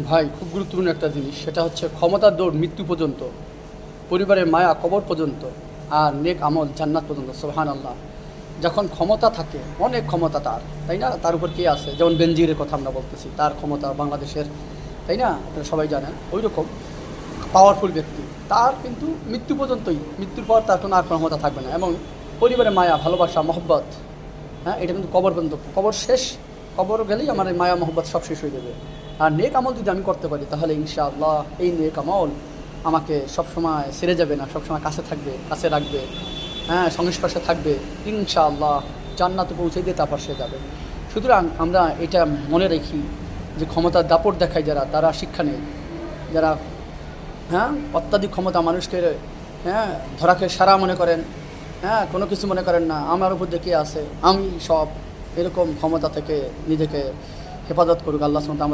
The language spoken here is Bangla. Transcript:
ভাই, খুব গুরুত্বপূর্ণ একটা জিনিস, সেটা হচ্ছে ক্ষমতার দৌড় মৃত্যু পর্যন্ত, পরিবারের মায়া কবর পর্যন্ত, আর নেক আমল জান্নাত পর্যন্ত। সুবহানাল্লাহ। যখন ক্ষমতা থাকে, অনেক ক্ষমতা তার, তাই না? তার উপর কে আছে? যেমন বেনজিরের কথা আমরা বলতেছি, তার ক্ষমতা বাংলাদেশের, তাই না? আপনারা সবাই জানেন। ওই রকম পাওয়ারফুল ব্যক্তি, তার কিন্তু মৃত্যু পর্যন্তই, মৃত্যুর পর তার কোনো আর ক্ষমতা থাকবে না। এবং পরিবারের মায়া, ভালোবাসা, মহব্বত, হ্যাঁ, এটা কিন্তু কবর পর্যন্ত, কবর শেষ, কবর গেলেই আমার এই মায়া মহব্বত সব শেষ হয়ে যাবে। আর নেক আমল যদি আমি করতে পারি, তাহলে ইনশাআল্লাহ এই নেক আমল আমাকে সবসময় ছেড়ে যাবে না, সবসময় কাছে থাকবে, কাছে রাখবে, হ্যাঁ, সংস্পর্শে থাকবে। ইনশাআল্লাহ জান্নাতে পৌঁছে দিয়ে তারপর সে যাবে। সুতরাং আমরা এটা মনে রাখি যে ক্ষমতার দাপট দেখায় যারা, তারা শিক্ষা নেই। যারা, হ্যাঁ, অত্যাধিক ক্ষমতা মানুষকে, হ্যাঁ, ধরাকে সারা মনে করেন, হ্যাঁ, কোনো কিছু মনে করেন না, আমার উপর দিয়ে কে আছে, আমি সব, এরকম ক্ষমতা থেকে নিজেকে হেফাজত করুক আল্লাহ সুবহানাহু ওয়া তাআলা। আমাদের